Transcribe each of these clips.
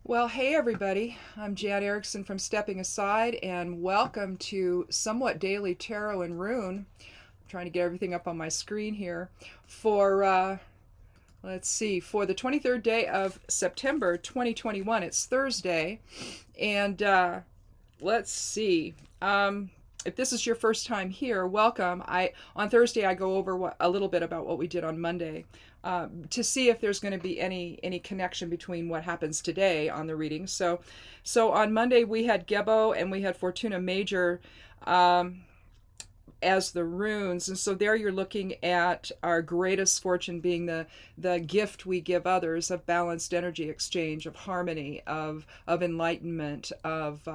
Well, hey everybody. I'm Jan Erickson from Stepping Aside, and welcome to Somewhat Daily Tarot and Rune. I'm trying to get everything up on my screen here for let's see, for the 23rd day of September 2021. It's Thursday, and let's see. If this is your first time here, welcome. On Thursday I go over a little bit about what we did on Monday, to see if there's going to be any connection between what happens today on the reading. So on Monday we had Gebo and we had Fortuna Major as the runes, and so there you're looking at our greatest fortune being the gift we give others of balanced energy exchange, of harmony, of enlightenment, of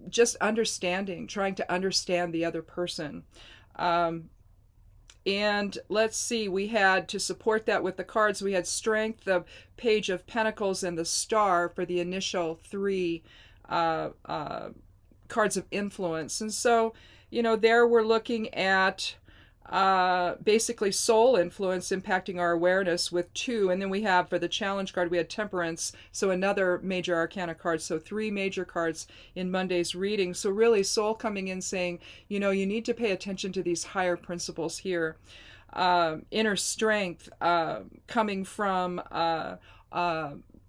just understanding, trying to understand the other person. And let's see, we had, to support that with the cards, we had Strength, the Page of Pentacles, and the Star for the initial three cards of influence. And so, there we're looking at basically soul influence impacting our awareness with two. And then we have, for the challenge card, we had Temperance, so another major arcana card. So three major cards in Monday's reading. So really soul coming in saying, you need to pay attention to these higher principles here. Inner strength coming from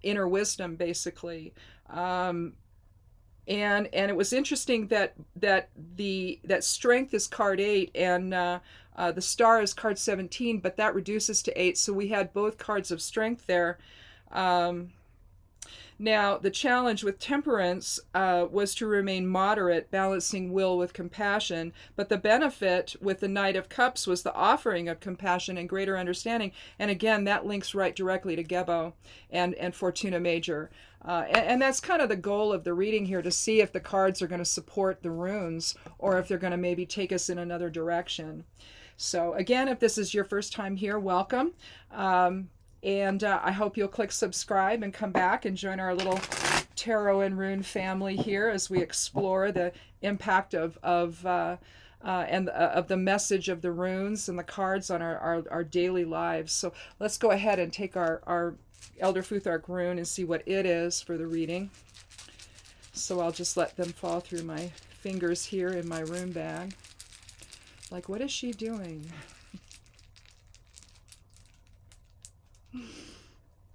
inner wisdom, basically. And it was interesting that strength is card 8, and the star is card 17, but that reduces to 8. So we had both cards of strength there. Now, the challenge with Temperance was to remain moderate, balancing will with compassion. But the benefit with the Knight of Cups was the offering of compassion and greater understanding. And again, that links right directly to Gebo and Fortuna Major. And that's kind of the goal of the reading here, to see if the cards are going to support the runes or if they're going to maybe take us in another direction. So again, if this is your first time here, welcome. And I hope you'll click subscribe and come back and join our little tarot and rune family here as we explore the impact of the message of the runes and the cards on our daily lives. So let's go ahead and take our Elder Futhark rune and see what it is for the reading. So I'll just let them fall through my fingers here in my rune bag. Like, what is she doing?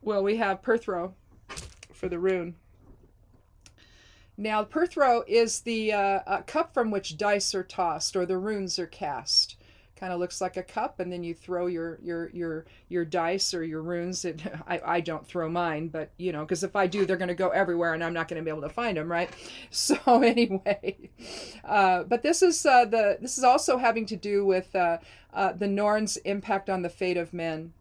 Well, we have Perthro for the rune. Now, Perthro is the cup from which dice are tossed, or the runes are cast. Kind of looks like a cup, and then you throw your dice or your runes. I don't throw mine, but because if I do, they're going to go everywhere, and I'm not going to be able to find them, right? So anyway, but this is also having to do with the Norn's impact on the fate of men.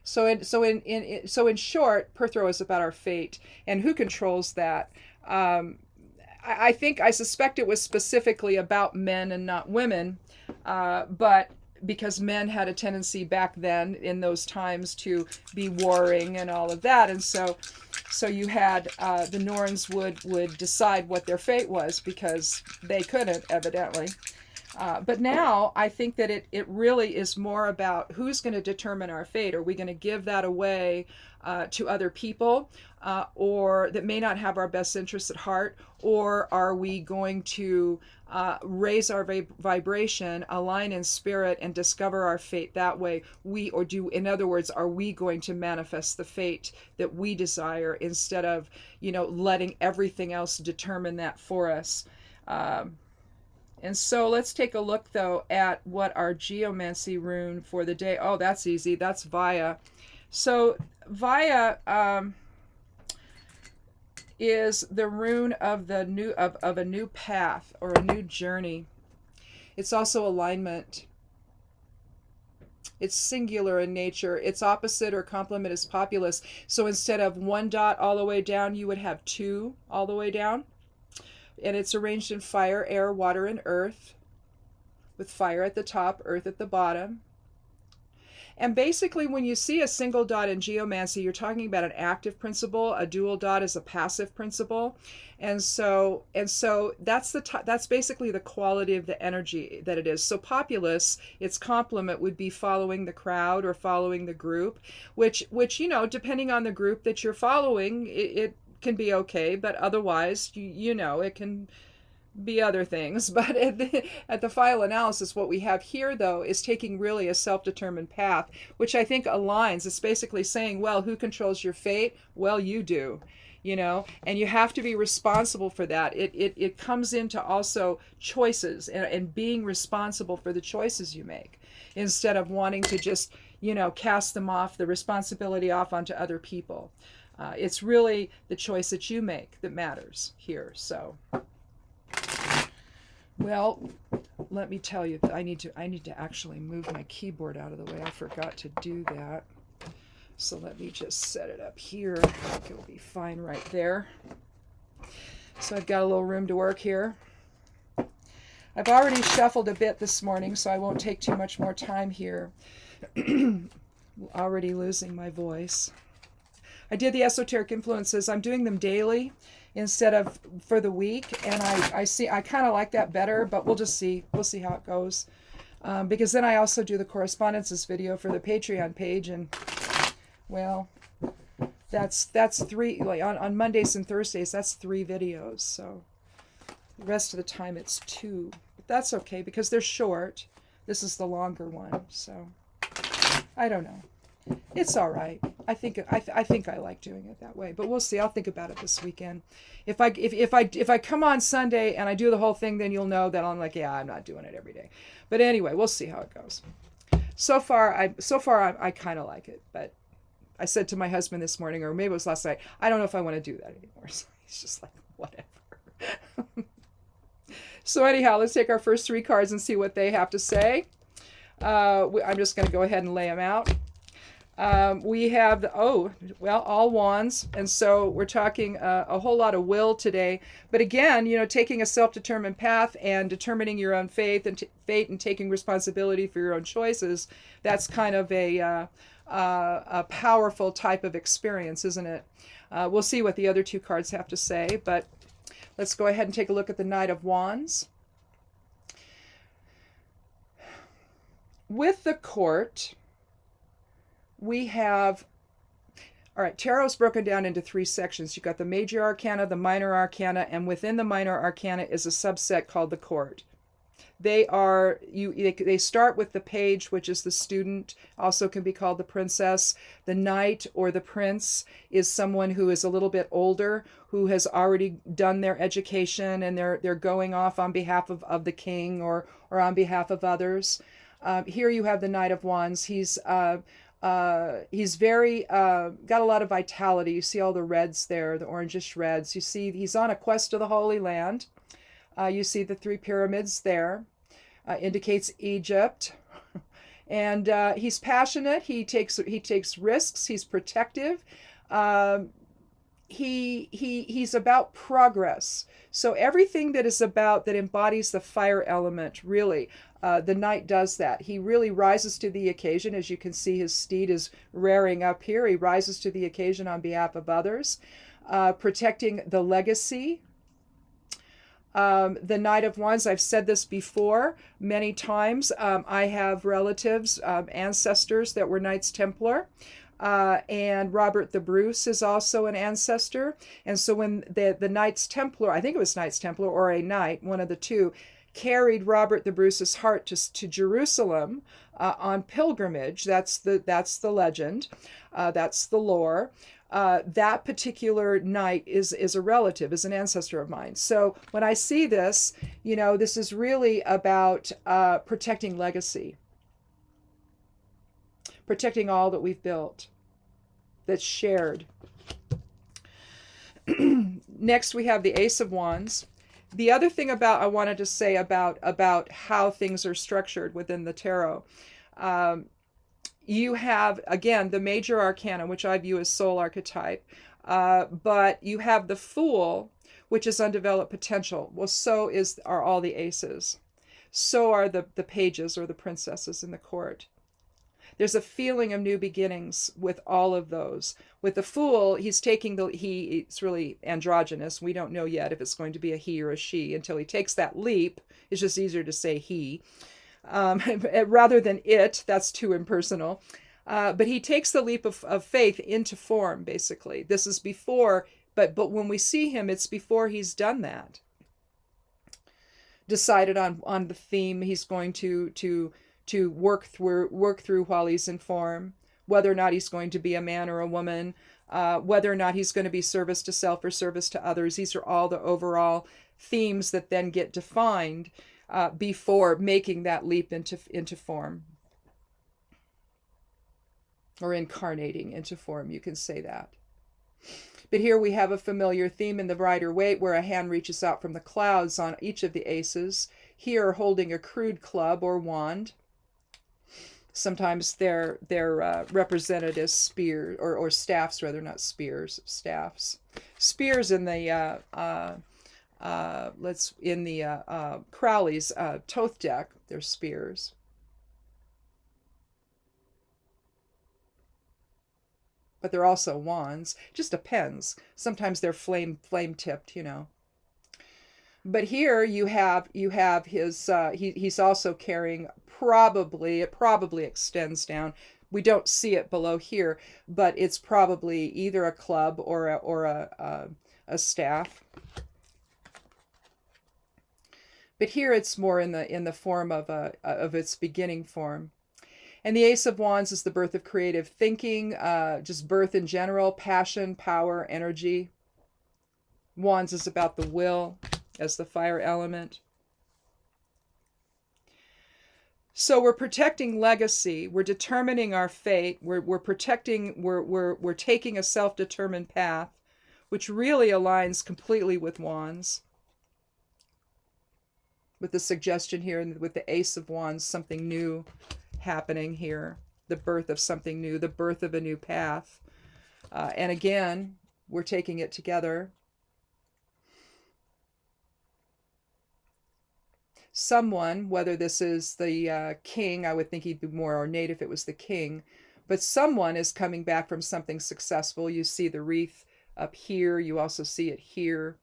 So in short, Perthro is about our fate and who controls that. I suspect it was specifically about men and not women, but because men had a tendency back then in those times to be warring and all of that, and so you had the Norns would decide what their fate was because they couldn't, evidently. But now I think that it really is more about who's going to determine our fate. Are we going to give that away to other people, or that may not have our best interests at heart, or are we going to raise our vibration, align in spirit, and discover our fate that way? In other words, are we going to manifest the fate that we desire instead of letting everything else determine that for us? And so let's take a look, though, at what our geomancy rune for the day. Oh, that's easy. That's Vaya. So Vaya is the rune of a new path or a new journey. It's also alignment. It's singular in nature. Its opposite or complement is populous. So instead of one dot all the way down, you would have two all the way down. And it's arranged in fire, air, water, and earth, with fire at the top, earth at the bottom. And basically, when you see a single dot in geomancy, you're talking about an active principle. A dual dot is a passive principle. And so that's basically the quality of the energy that it is. So populace, its complement would be following the crowd or following the group, which depending on the group that you're following, it can be okay, but otherwise, it can be other things. But at the final analysis, what we have here, though, is taking really a self-determined path, which I think aligns. It's basically saying, well, who controls your fate? Well, you do, and you have to be responsible for that. It comes into also choices and being responsible for the choices you make, instead of wanting to just, cast them off, the responsibility off onto other people. It's really the choice that you make that matters here. So, well, let me tell you, I need to actually move my keyboard out of the way. I forgot to do that. So let me just set it up here. I think it'll be fine right there. So I've got a little room to work here. I've already shuffled a bit this morning, so I won't take too much more time here. Already losing my voice. I did the esoteric influences. I'm doing them daily instead of for the week, and I kind of like that better, but we'll just see. We'll see how it goes, because then I also do the correspondences video for the Patreon page, and well, that's 3, like on Mondays and Thursdays, that's 3 videos. So the rest of the time it's 2, but that's okay because they're short. This is the longer one, so I don't know. It's all right. I think I like doing it that way, but we'll see. I'll think about it this weekend. If I come on Sunday and I do the whole thing, then you'll know that I'm like, yeah, I'm not doing it every day. But anyway, we'll see how it goes. So far I kind of like it, but I said to my husband this morning, or maybe it was last night, I don't know if I want to do that anymore. So he's just like, whatever. So anyhow, let's take our first 3 cards and see what they have to say. I'm just going to go ahead and lay them out. We have all wands, and so we're talking a whole lot of will today. But again, taking a self-determined path and determining your own fate and taking responsibility for your own choices. That's kind of a powerful type of experience, isn't it? We'll see what the other 2 cards have to say, but let's go ahead and take a look at the Knight of Wands. With the Court, we have, all right, tarot's broken down into 3 sections. You've got the major arcana, the minor arcana, and within the minor arcana is a subset called the Court. They start with the Page, which is the student, also can be called the Princess. The Knight or the Prince is someone who is a little bit older, who has already done their education, and they're going off on behalf of the king or on behalf of others. Here you have the Knight of Wands. He's very got a lot of vitality. You see all the reds there, the orangish reds. You see he's on a quest to the Holy Land. You see the 3 pyramids there. Indicates Egypt. And he's passionate. He takes risks. He's protective. He's about progress. So everything that embodies the fire element, really, the Knight does that. He really rises to the occasion. As you can see, his steed is rearing up here. He rises to the occasion on behalf of others, protecting the legacy. The Knight of Wands, I've said this before many times. I have relatives, ancestors that were Knights Templar. And Robert the Bruce is also an ancestor. And so when the Knights Templar, I think it was Knights Templar or a knight, one of the 2, carried Robert the Bruce's heart to Jerusalem on pilgrimage, that's the legend, that's the lore. That particular knight is a relative, is an ancestor of mine. So when I see this, this is really about protecting legacy. Protecting all that we've built, that's shared. Next, we have the Ace of Wands. The other thing I wanted to say about how things are structured within the tarot. You have, again, the major arcana, which I view as soul archetype, but you have the Fool, which is undeveloped potential. Well, so are all the aces. So are the pages or the princesses in the court. There's a feeling of new beginnings with all of those. With the Fool, he's taking it's really androgynous. We don't know yet if it's going to be a he or a she until he takes that leap. It's just easier to say he. Rather than it, that's too impersonal. But he takes the leap of faith into form, basically. This is before, but when we see him, it's before he's done that. Decided on the theme he's going to work through while he's in form, whether or not he's going to be a man or a woman, whether or not he's going to be service to self or service to others. These are all the overall themes that then get defined before making that leap into form, or incarnating into form, you can say that. But here we have a familiar theme in the Rider-Waite, where a hand reaches out from the clouds on each of the aces, here holding a crude club or wand. Sometimes they're represented as spears, or staffs rather, not spears, staffs. Spears in the Crowley's Thoth deck, they're spears. But they're also wands. Just depends. Sometimes they're flame tipped, you know. But here you have his he's also carrying, it probably extends down. We don't see it below here, but it's probably either a club or a staff. But here it's more in the form of its beginning form. And the Ace of Wands is the birth of creative thinking, just birth in general, passion, power, energy. Wands is about the will as the fire element. So we're protecting legacy. We're determining our fate. We're taking a self-determined path, which really aligns completely with Wands. With the suggestion here, with the Ace of Wands, something new happening here, the birth of something new, the birth of a new path. And again, we're taking it together. Someone, whether this is the king, I would think he'd be more ornate if it was the king, but someone is coming back from something successful. You see the wreath up here. You also see it here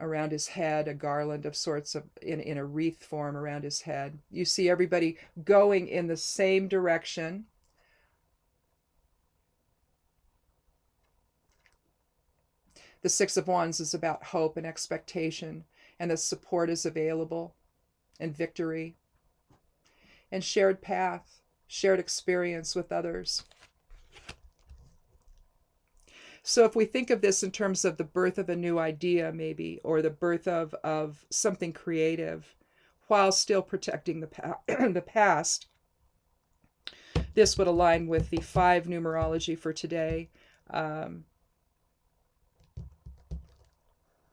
around his head, a garland of sorts of in a wreath form around his head. You see everybody going in the same direction. The Six of Wands is about hope and expectation, and the support is available, and victory, and shared path, shared experience with others. So if we think of this in terms of the birth of a new idea, maybe, or the birth of something creative, while still protecting the past, this would align with the 5 numerology for today,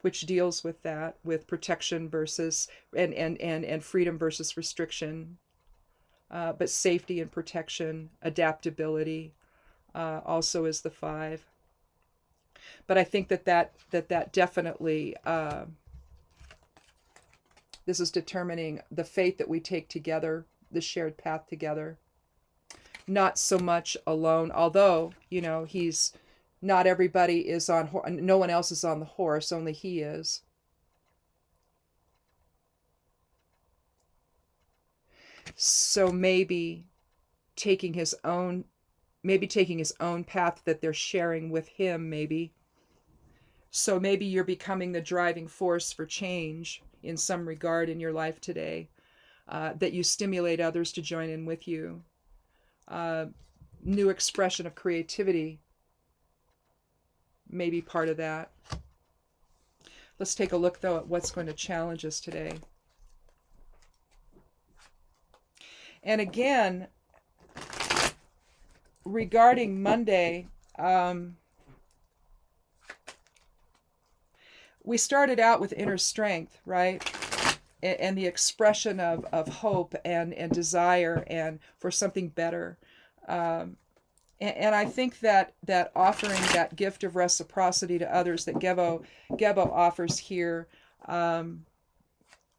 which deals with that, with protection versus, and freedom versus restriction, but safety and protection, adaptability, also is the 5. But I think that definitely, this is determining the fate that we take together, the shared path together. Not so much alone, although, you know, not everybody is on, no one else is on the horse, only he is. So maybe taking his own path that they're sharing with him, maybe. So maybe you're becoming the driving force for change in some regard in your life today, that you stimulate others to join in with you. New expression of creativity may be part of that. Let's take a look, though, at what's going to challenge us today. And again, regarding Monday, we started out with inner strength, right? And the expression of hope and desire and for something better. And I think that offering that gift of reciprocity to others that Gebo offers here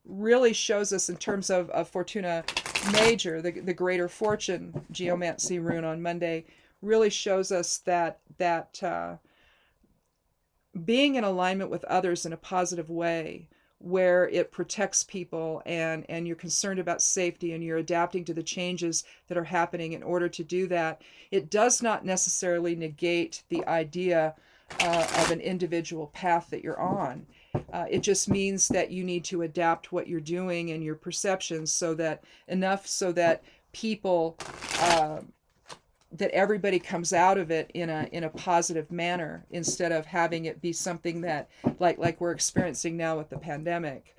really shows us in terms of Fortuna major, the greater fortune geomancy rune on Monday really shows us that being in alignment with others in a positive way, where it protects people, and you're concerned about safety, and you're adapting to the changes that are happening in order to do that, it does not necessarily negate the idea of an individual path that you're on. It just means that you need to adapt what you're doing and your perceptions so that people, that everybody comes out of it in a positive manner, instead of having it be something that like we're experiencing now with the pandemic.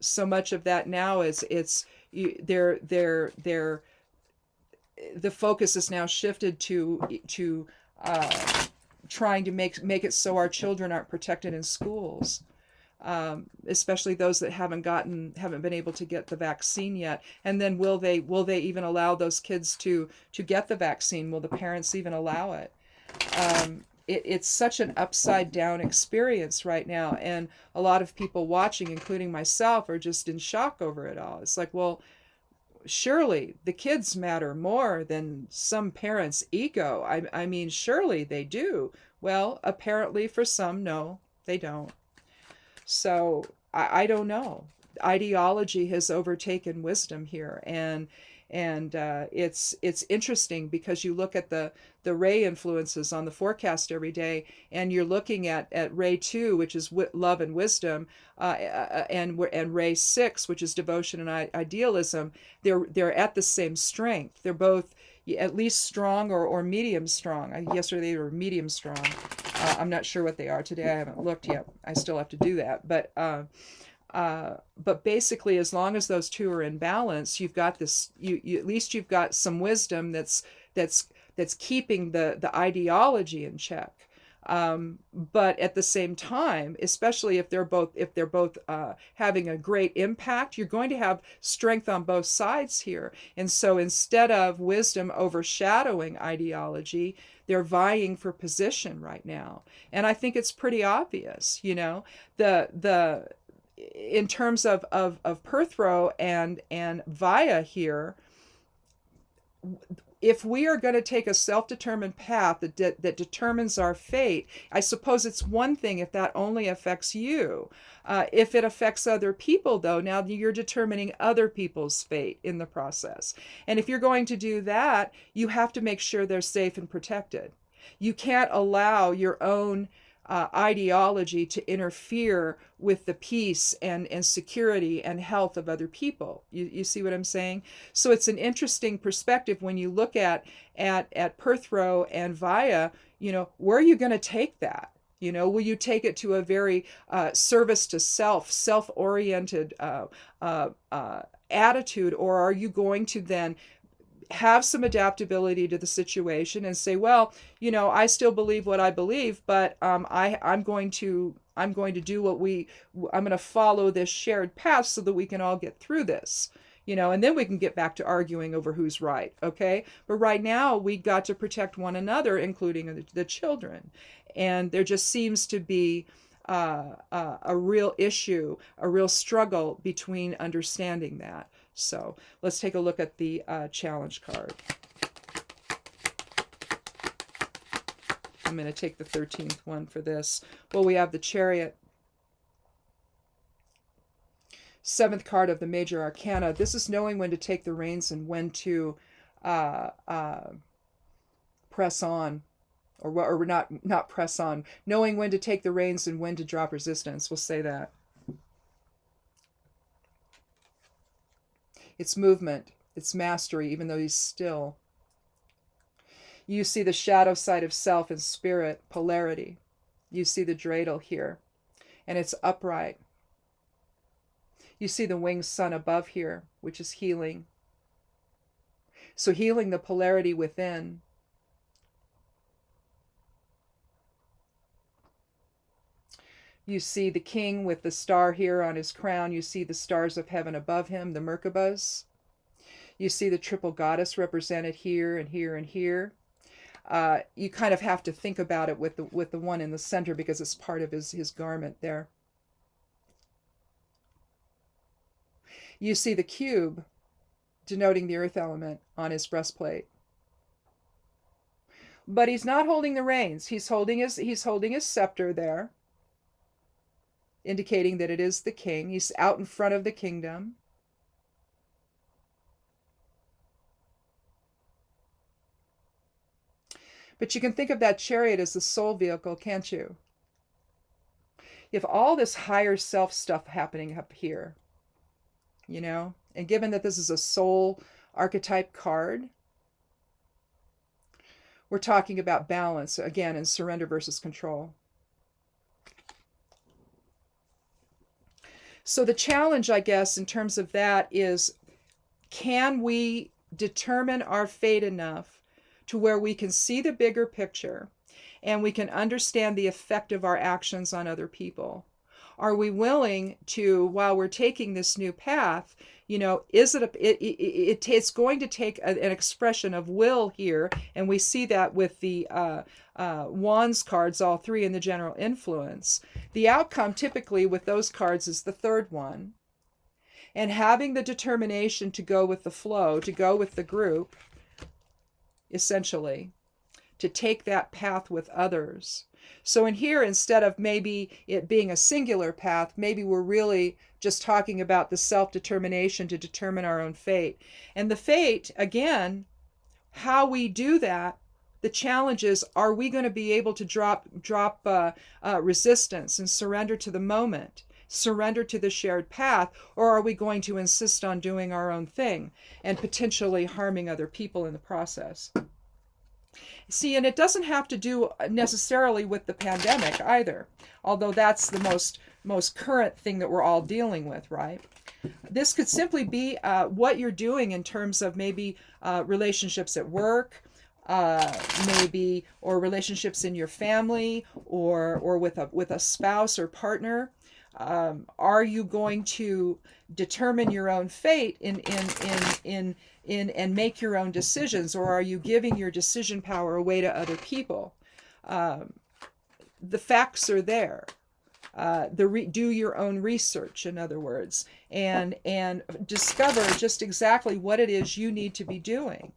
So much of that now is the focus is now shifted to trying to make it so our children aren't protected in schools, especially those that haven't been able to get the vaccine yet. And then will they even allow those kids to get the vaccine? Will the parents even allow it? It's such an upside down experience right now, and a lot of people watching, including myself, are just in shock over it all. It's like, well, surely the kids matter more than some parents' ego. I mean, surely they do. Well, apparently for some, no, they don't. So I don't know. Ideology has overtaken wisdom here, and it's interesting because you look at the ray influences on the forecast every day, and you're looking at ray 2, which is love and wisdom, and ray 6, which is devotion and idealism. They're at the same strength. They're both at least strong or medium strong. Yesterday they were medium strong. I'm not sure what they are today. I haven't looked yet. I still have to do that. But basically, as long as those two are in balance, you've got this. You at least you've got some wisdom that's keeping the ideology in check. But at the same time, especially if they're both having a great impact, you're going to have strength on both sides here. And so instead of wisdom overshadowing ideology, they're vying for position right now. And I think it's pretty obvious, the in terms of Perthro and Vaya here. If we are going to take a self-determined path that determines our fate, I suppose it's one thing if that only affects you. If it affects other people, though, now you're determining other people's fate in the process. And if you're going to do that, you have to make sure they're safe and protected. You can't allow your own ideology to interfere with the peace and security and health of other people. You see what I'm saying? So it's an interesting perspective when you look at Perthro and Vaya. Where are you going to take that? Will you take it to a very service to self-oriented attitude, or are you going to then have some adaptability to the situation and say, well, I still believe what I believe, but I'm going to do I'm going to follow this shared path so that we can all get through this, and then we can get back to arguing over who's right. Okay. But right now we got to protect one another, including the children. And there just seems to be a real issue, a real struggle between understanding that. So let's take a look at the challenge card. I'm going to take the 13th one for this. Well, we have the Chariot. 7th card of the Major Arcana. This is knowing when to take the reins and when to press on. Or not press on. Knowing when to take the reins and when to drop resistance. We'll say that. It's movement. It's mastery, even though he's still. You see the shadow side of self and spirit, polarity. You see the dreidel here, and it's upright. You see the winged sun above here, which is healing. So healing the polarity within. You see the king with the star here on his crown. You see the stars of heaven above him, the Merkabahs. You see the triple goddess represented here and here and here. You kind of have to think about it with the one in the center because it's part of his garment there. You see the cube denoting the earth element on his breastplate. But he's not holding the reins. He's holding his scepter there, indicating that it is the king. He's out in front of the kingdom. But you can think of that chariot as the soul vehicle, can't you? You have all this higher self stuff happening up here, you know? And given that this is a soul archetype card, we're talking about balance, again, in surrender versus control. So the challenge, I guess, in terms of that is, can we determine our fate enough to where we can see the bigger picture and we can understand the effect of our actions on other people? Are we willing to, while we're taking this new path, you know, is it it's going to take an expression of will here, and we see that with the wands cards, all three in the general influence. The outcome typically with those cards is the third one, and having the determination to go with the flow, to go with the group, essentially, to take that path with others. So in here, instead of maybe it being a singular path, maybe we're really just talking about the self-determination to determine our own fate. And the fate, again, how we do that, the challenge is, are we going to be able to drop resistance and surrender to the moment, surrender to the shared path, or are we going to insist on doing our own thing and potentially harming other people in the process? See, and it doesn't have to do necessarily with the pandemic either, although that's the most current thing that we're all dealing with, right? This could simply be what you're doing in terms of maybe relationships at work, maybe, or relationships in your family, or with a spouse or partner. Are you going to determine your own fate in and make your own decisions, or are you giving your decision power away to other people? The facts are there. Do your own research, in other words, and discover just exactly what it is you need to be doing.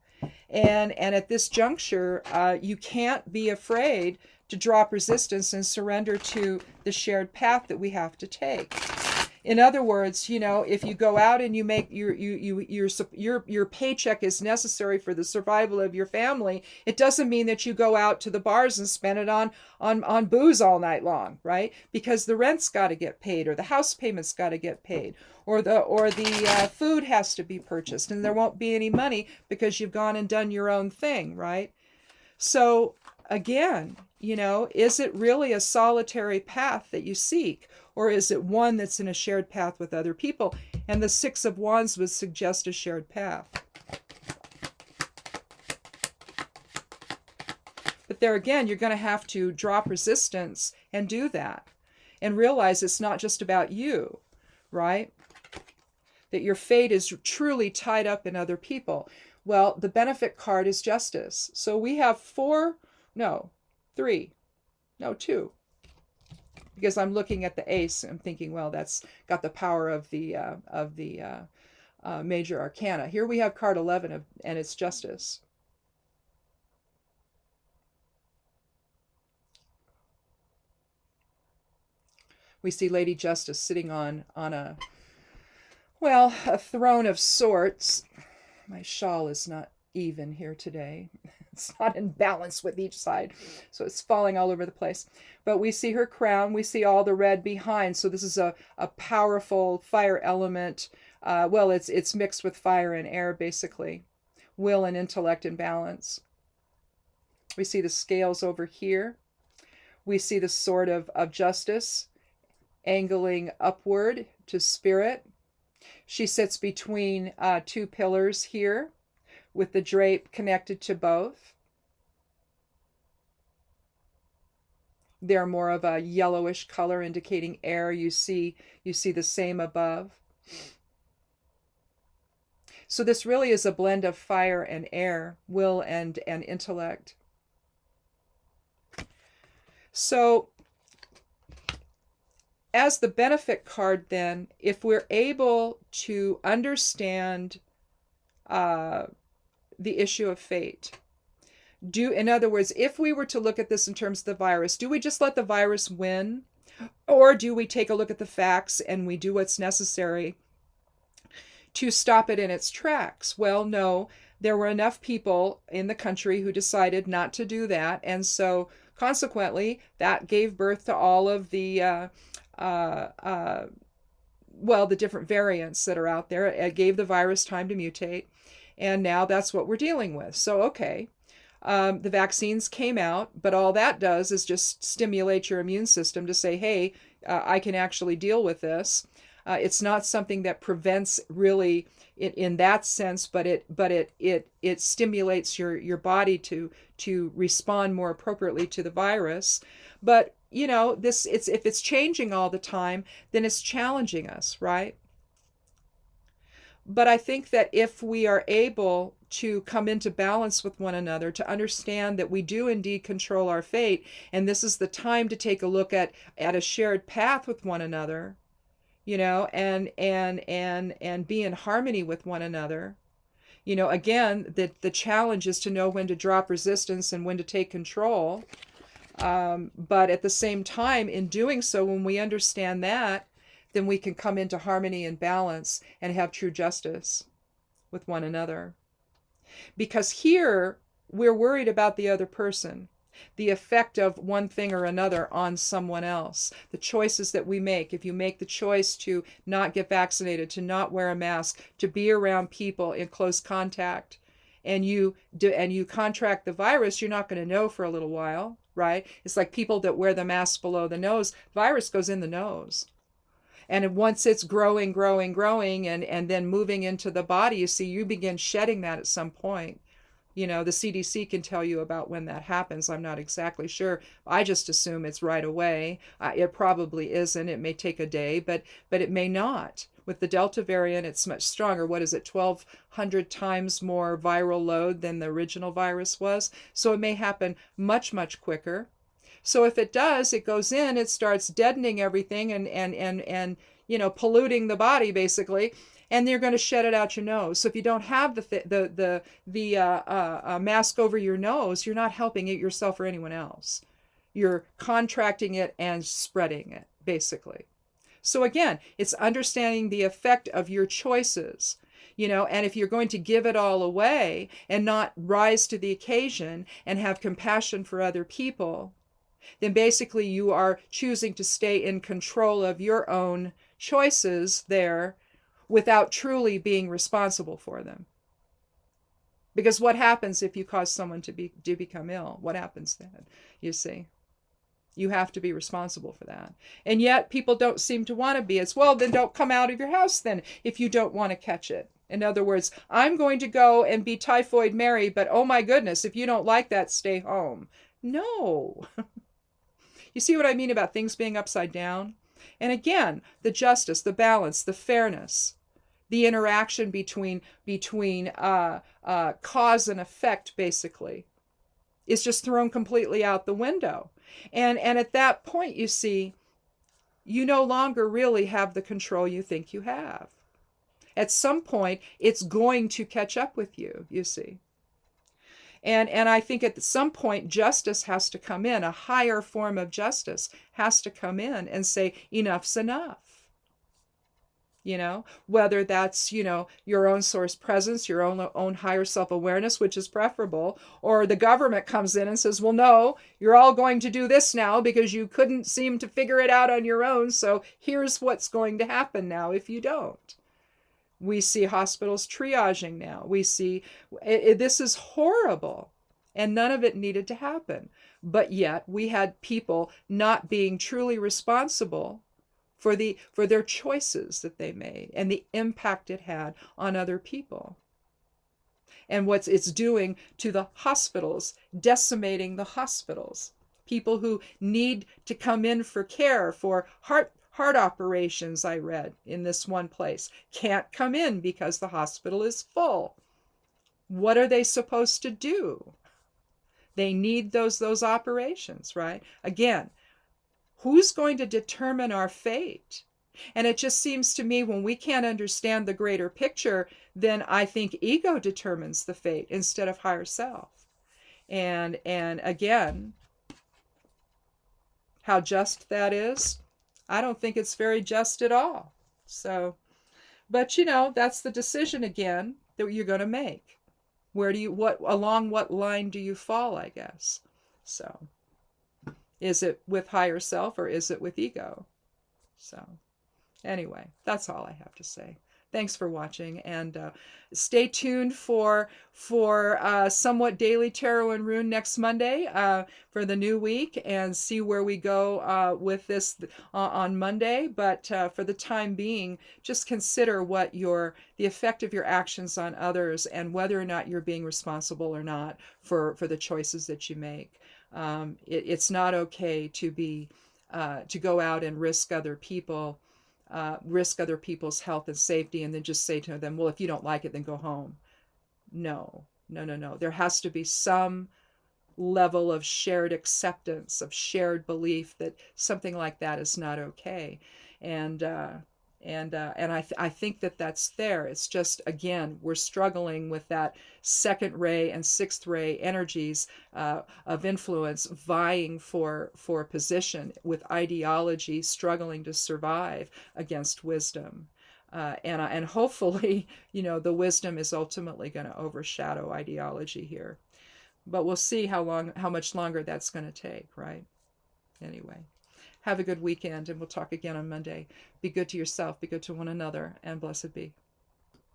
And at this juncture, you can't be afraid to drop resistance and surrender to the shared path that we have to take. In other words, you know, if you go out and you make your paycheck is necessary for the survival of your family, it doesn't mean that you go out to the bars and spend it on booze all night long, right? Because the rent's got to get paid, or the house payment's got to get paid, or the food has to be purchased, and there won't be any money because you've gone and done your own thing, right? So again, you know, is it really a solitary path that you seek? Or is it one that's in a shared path with other people? And the Six of Wands would suggest a shared path. But there again, you're going to have to drop resistance and do that. And realize it's not just about you, right? That your fate is truly tied up in other people. Well, the benefit card is justice. So we have two. Because I'm looking at the ace, I'm thinking, well, that's got the power of the major arcana. Here we have card 11, and it's justice. We see Lady Justice sitting on a throne of sorts. My shawl is not even here today. It's not in balance with each side, so it's falling all over the place. But we see her crown, we see all the red behind, so this is a powerful fire element. It's mixed with fire and air, basically. Will and intellect in balance. We see the scales over here. We see the sword of justice angling upward to spirit. She sits between two pillars here, with the drape connected to both. They're more of a yellowish color, indicating air. You see the same above. So this really is a blend of fire and air, will and intellect. So as the benefit card, then, if we're able to understand the issue of fate, in other words, if we were to look at this in terms of the virus, do we just let the virus win? Or do we take a look at the facts and we do what's necessary to stop it in its tracks? Well, no, there were enough people in the country who decided not to do that. And so consequently, that gave birth to all of the, the different variants that are out there. It gave the virus time to mutate. And now that's what we're dealing with. So, okay. The vaccines came out, but all that does is just stimulate your immune system to say, hey, I can actually deal with this. It's not something that prevents really in that sense, but it stimulates your body to respond more appropriately to the virus. But if it's changing all the time, then it's challenging us, right? But I think that if we are able to come into balance with one another, to understand that we do indeed control our fate, and this is the time to take a look at a shared path with one another, and be in harmony with one another. Again, the challenge is to know when to drop resistance and when to take control. But at the same time, in doing so, when we understand that, then we can come into harmony and balance and have true justice with one another. Because here, we're worried about the other person, the effect of one thing or another on someone else, the choices that we make. If you make the choice to not get vaccinated, to not wear a mask, to be around people in close contact, and you contract the virus, you're not going to know for a little while, right? It's like people that wear the mask below the nose. Virus goes in the nose. And once it's growing, and then moving into the body, you begin shedding that at some point. The CDC can tell you about when that happens. I'm not exactly sure. I just assume it's right away. It probably isn't. It may take a day, but it may not. With the Delta variant, it's much stronger. What is it, 1,200 times more viral load than the original virus was? So it may happen much, much quicker. So if it does, it goes in, it starts deadening everything and polluting the body basically, and you're going to shed it out your nose. So if you don't have the mask over your nose, you're not helping it yourself or anyone else. You're contracting it and spreading it basically. So again, it's understanding the effect of your choices. And if you're going to give it all away and not rise to the occasion and have compassion for other people, then basically you are choosing to stay in control of your own choices there without truly being responsible for them. Because what happens if you cause someone to become ill? What happens then? You see, you have to be responsible for that. And yet people don't seem to want to be. It's, well, then don't come out of your house then if you don't want to catch it. In other words, I'm going to go and be Typhoid Mary, but oh my goodness, if you don't like that, stay home. No. You see what I mean about things being upside down? And again, the justice, the balance, the fairness, the interaction between cause and effect, basically, is just thrown completely out the window. And at that point, you no longer really have the control you think you have. At some point, it's going to catch up with you, you see. And I think at some point, justice has to come in. A higher form of justice has to come in and say, enough's enough. Whether that's, your own source presence, your own higher self-awareness, which is preferable, or the government comes in and says, well, no, you're all going to do this now because you couldn't seem to figure it out on your own. So here's what's going to happen now if you don't. We see hospitals triaging now. We see this is horrible, and none of it needed to happen. But yet we had people not being truly responsible for their choices that they made and the impact it had on other people. And what it's doing to the hospitals, decimating the hospitals. People who need to come in for care for heart operations, I read in this one place, can't come in because the hospital is full. What are they supposed to do? They need those operations, right? Again, who's going to determine our fate? And it just seems to me when we can't understand the greater picture, then I think ego determines the fate instead of higher self. And again, how just that is, I don't think it's very just at all. So, but that's the decision again that you're going to make. Where do you, along what line do you fall, I guess? So, is it with higher self or is it with ego? So, anyway, that's all I have to say. Thanks for watching, and stay tuned for somewhat daily tarot and rune next Monday for the new week, and see where we go with this on Monday. But for the time being, just consider what the effect of your actions on others, and whether or not you're being responsible or not for the choices that you make. It's not okay to go out and risk other people's health and safety, and then just say to them, well, if you don't like it, then go home. No. There has to be some level of shared acceptance, of shared belief that something like that is not okay. And I think that that's there. It's just, again, we're struggling with that second ray and sixth ray energies of influence vying for position, with ideology struggling to survive against wisdom. And hopefully, the wisdom is ultimately going to overshadow ideology here. But we'll see how much longer that's going to take, right? Anyway. Have a good weekend, and we'll talk again on Monday. Be good to yourself, be good to one another, and blessed be.